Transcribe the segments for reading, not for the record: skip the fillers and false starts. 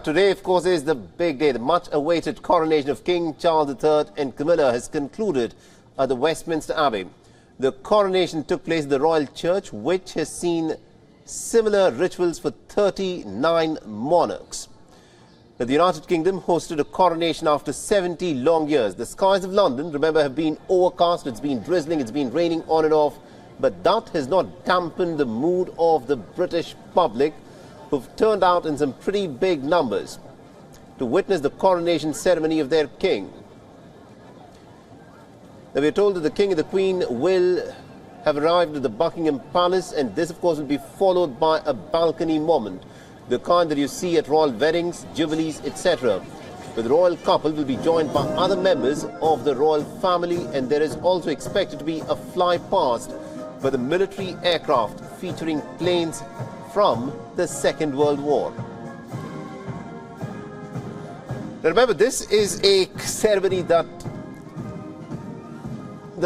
Today, of course, is the big day. The much-awaited coronation of King Charles III and Camilla has concluded at the Westminster Abbey. The coronation took place in the Royal Church, which has seen similar rituals for 39 monarchs. The United Kingdom hosted a coronation after 70 long years. The skies of London, remember, have been overcast. It's been drizzling, it's been raining on and off. But that has not dampened the mood of the British public, who've turned out in some pretty big numbers to witness the coronation ceremony of their king. Now, we are told that the King and the Queen will have arrived at the Buckingham Palace, and this, of course, will be followed by a balcony moment, the kind that you see at royal weddings, jubilees, etc. The royal couple will be joined by other members of the royal family, and there is also expected to be a fly-past by the military aircraft featuring planes from the Second World War. Now remember, this is a ceremony that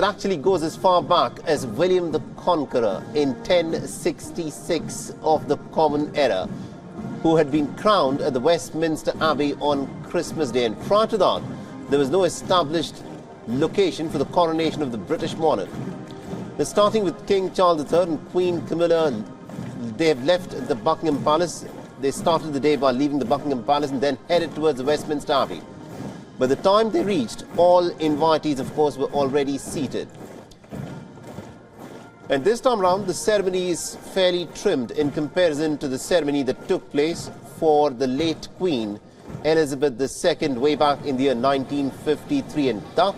actually goes as far back as William the Conqueror in 1066 of the Common Era, who had been crowned at the Westminster Abbey on Christmas Day. And prior to that, there was no established location for the coronation of the British monarch. Now, starting with King Charles III and Queen Camilla, they have left the Buckingham Palace. They started the day by leaving the Buckingham Palace and then headed towards the Westminster Abbey. By the time they reached, all invitees, of course, were already seated. And this time round, the ceremony is fairly trimmed in comparison to the ceremony that took place for the late Queen Elizabeth II way back in the year 1953. And that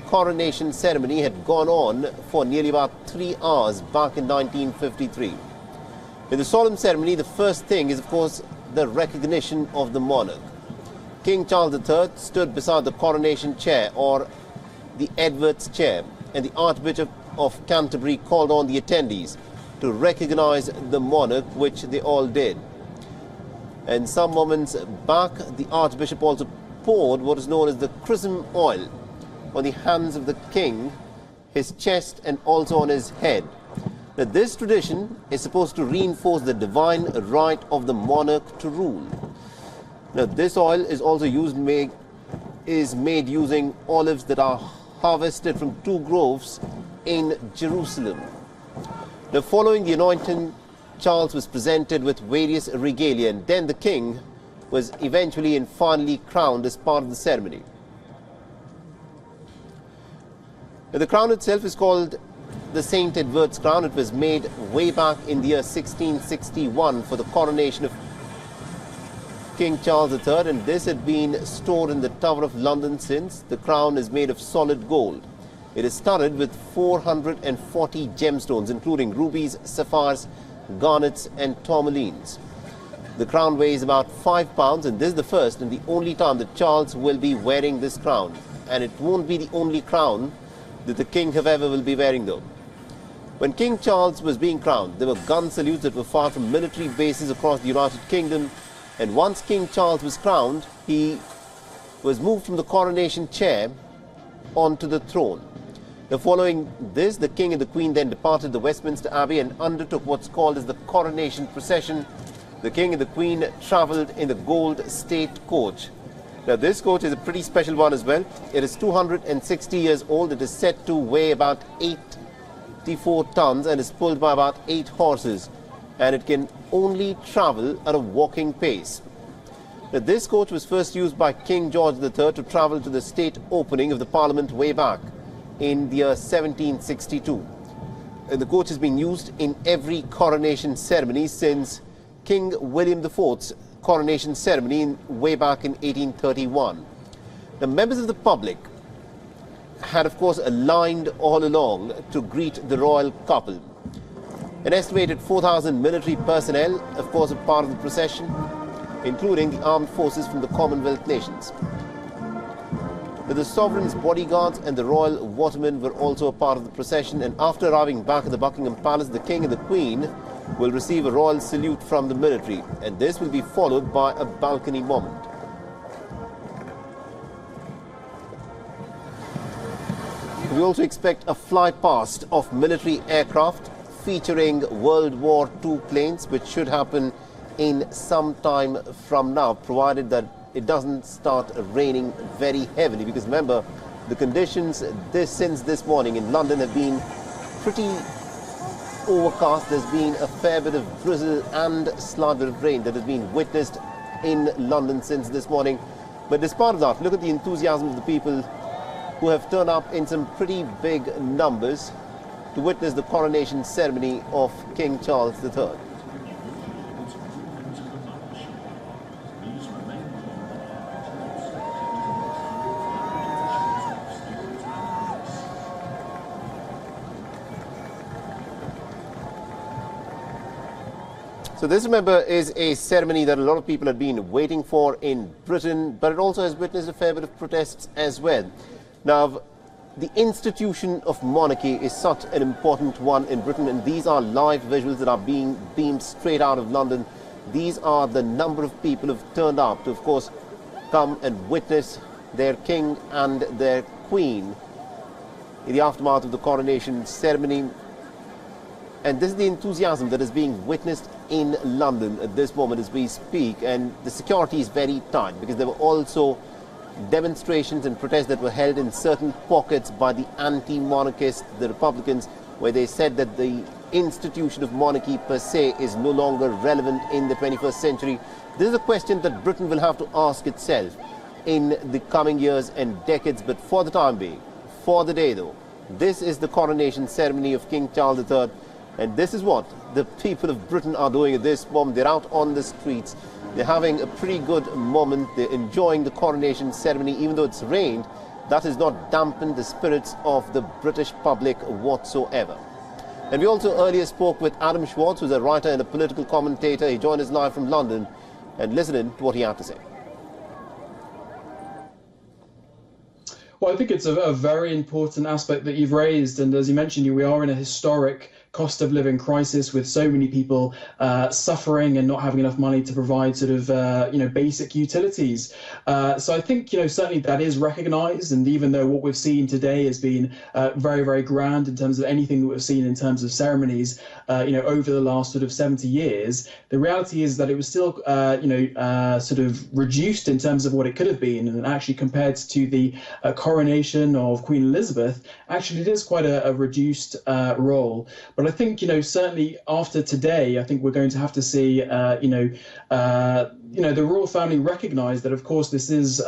coronation ceremony had gone on for nearly about 3 hours back in 1953. In the solemn ceremony, the first thing is, of course, the recognition of the monarch. King Charles III stood beside the coronation chair, or the Edward's chair, and the Archbishop of Canterbury called on the attendees to recognize the monarch, which they all did. And some moments back, the Archbishop also poured what is known as the chrism oil on the hands of the king, his chest, and also on his head. Now, this tradition is supposed to reinforce the divine right of the monarch to rule. Now, this oil is also made using olives that are harvested from 2 groves in Jerusalem. Now, following the anointing, Charles was presented with various regalia, and then the king was eventually and finally crowned as part of the ceremony. Now, the crown itself is called the St. Edward's crown. It was made way back in the year 1661 for the coronation of King Charles III, and this had been stored in the Tower of London since. The crown is made of solid gold. It is studded with 440 gemstones, including rubies, sapphires, garnets, and tourmalines. The crown weighs about 5 pounds, and this is the first and the only time that Charles will be wearing this crown. And it won't be the only crown that the king, however, will be wearing, though. When King Charles was being crowned, there were gun salutes that were fired from military bases across the United Kingdom. And once King Charles was crowned, he was moved from the coronation chair onto the throne. Now, following this, the King and the Queen then departed the Westminster Abbey and undertook what's called as the Coronation Procession. The King and the Queen travelled in the gold state coach. Now, this coach is a pretty special one as well. It is 260 years old. It is said to weigh about 84 tons and is pulled by about 8 horses. And it can only travel at a walking pace. Now, this coach was first used by King George III to travel to the state opening of the Parliament way back in the year 1762. And the coach has been used in every coronation ceremony since King William IV's coronation ceremony way back in 1831. The members of the public had, of course, aligned all along to greet the royal couple. An estimated 4,000 military personnel, of course, are part of the procession, including the armed forces from the Commonwealth nations. The sovereign's bodyguards and the royal watermen were also a part of the procession, and after arriving back at the Buckingham Palace, the King and the Queen will receive a royal salute from the military, and this will be followed by a balcony moment. We also expect a fly-past of military aircraft featuring World War II planes, which should happen in some time from now, provided that it doesn't start raining very heavily. Because remember, the conditions since this morning in London have been pretty overcast. There's been a fair bit of drizzle and slight bit of rain that has been witnessed in London since this morning. But despite of that, look at the enthusiasm of the people who have turned up in some pretty big numbers to witness the coronation ceremony of King Charles III. So this, remember, is a ceremony that a lot of people have been waiting for in Britain, but it also has witnessed a fair bit of protests as well. Now, the institution of monarchy is such an important one in Britain, and these are live visuals that are being beamed straight out of London. These are the number of people who have turned up to, of course, come and witness their king and their queen in the aftermath of the coronation ceremony. And this is the enthusiasm that is being witnessed in London at this moment as we speak. And the security is very tight, because there were also demonstrations and protests that were held in certain pockets by the anti-monarchists, the Republicans, where they said that the institution of monarchy per se is no longer relevant in the 21st century. This is a question that Britain will have to ask itself in the coming years and decades. But for the time being, for the day though, this is the coronation ceremony of King Charles III. And this is what the people of Britain are doing at this moment. They're out on the streets. They're having a pretty good moment. They're enjoying the coronation ceremony. Even though it's rained, that has not dampened the spirits of the British public whatsoever. And we also earlier spoke with Adam Schwartz, who's a writer and a political commentator. He joined us live from London. And listen in to what he had to say. Well, I think it's a very important aspect that you've raised. And as you mentioned, we are in a historic cost of living crisis with so many people suffering and not having enough money to provide sort of, basic utilities. So I think, certainly that is recognised. And even though what we've seen today has been very, very grand in terms of anything that we've seen in terms of ceremonies, over the last sort of 70 years, the reality is that it was still, sort of reduced in terms of what it could have been. And actually compared to the coronation of Queen Elizabeth, actually it is quite a reduced role. But I think, certainly after today, I think we're going to have to see, the royal family recognise that, of course, this is,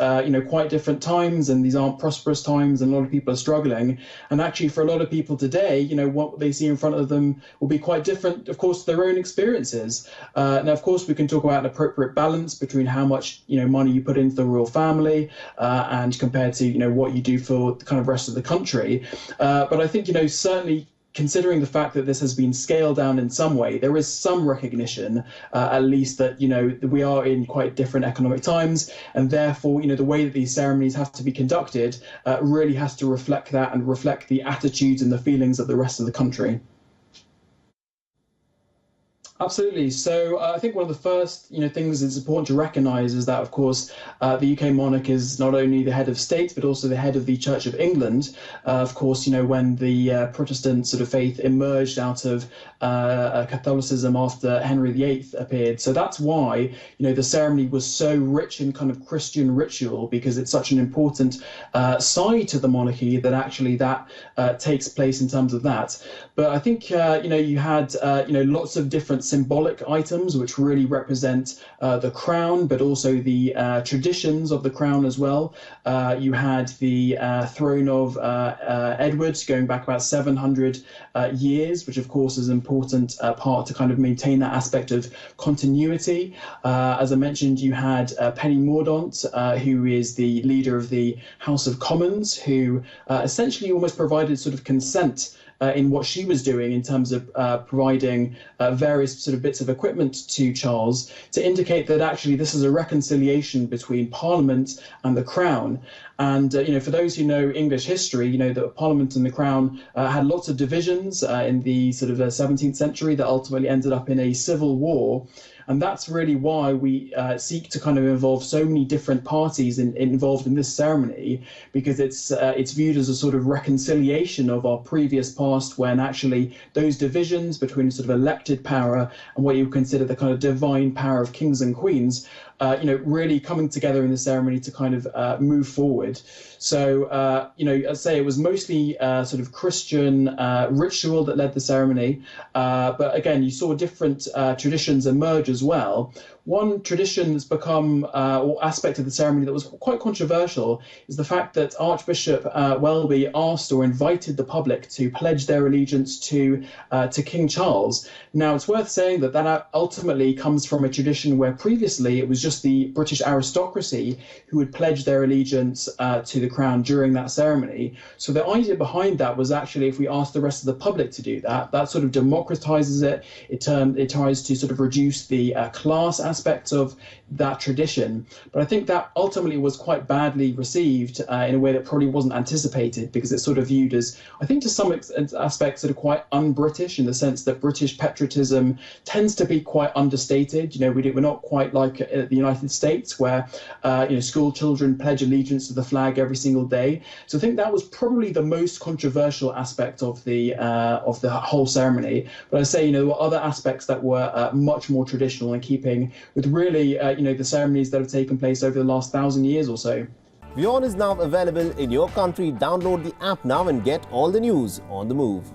quite different times, and these aren't prosperous times, and a lot of people are struggling. And actually, for a lot of people today, what they see in front of them will be quite different, of course, to their own experiences. Now, of course, we can talk about an appropriate balance between how much, money you put into the royal family and compared to, what you do for the kind of rest of the country. But I think, certainly, considering the fact that this has been scaled down in some way, there is some recognition, at least, that, that we are in quite different economic times. And therefore, the way that these ceremonies have to be conducted really has to reflect that and reflect the attitudes and the feelings of the rest of the country. Absolutely. So I think one of the first, things that's important to recognise is that, of course, the UK monarch is not only the head of state, but also the head of the Church of England. Of course, when the Protestant sort of faith emerged out of Catholicism after Henry VIII appeared. So that's why, the ceremony was so rich in kind of Christian ritual, because it's such an important side to the monarchy that actually that takes place in terms of that. But I think, you had, lots of different symbolic items which really represent the crown, but also the traditions of the crown as well. You had the throne of Edward going back about 700 years, which of course is an important part to kind of maintain that aspect of continuity. As I mentioned, you had Penny Mordaunt, who is the leader of the House of Commons, who essentially almost provided sort of consent in what she was doing in terms of providing various sort of bits of equipment to Charles to indicate that actually this is a reconciliation between Parliament and the Crown. And, for those who know English history, that Parliament and the Crown had lots of divisions in the sort of 17th century that ultimately ended up in a civil war. And that's really why we seek to kind of involve so many different parties involved in this ceremony, because it's viewed as a sort of reconciliation of our previous past, when actually those divisions between sort of elected power and what you consider the kind of divine power of kings and queens, really coming together in the ceremony to kind of move forward. So, I'd say it was mostly sort of Christian ritual that led the ceremony. But again, you saw different traditions emerge as well. One tradition that's become, or aspect of the ceremony that was quite controversial, is the fact that Archbishop Welby asked or invited the public to pledge their allegiance to King Charles. Now, it's worth saying that ultimately comes from a tradition where previously it was just the British aristocracy who would pledge their allegiance to the crown during that ceremony. So the idea behind that was actually, if we ask the rest of the public to do that, that sort of democratizes it. It tries to sort of reduce the class aspects of that tradition. But I think that ultimately was quite badly received in a way that probably wasn't anticipated, because it's sort of viewed as, I think to some aspects, sort of quite un-British, in the sense that British patriotism tends to be quite understated. We're not quite like the United States, where school children pledge allegiance to the flag every single day. So I think that was probably the most controversial aspect of the whole ceremony. But I say, there were other aspects that were much more traditional, in keeping with really the ceremonies that have taken place over the last 1,000 years or so. WION is now available in your country. Download the app now and get all the news on the move.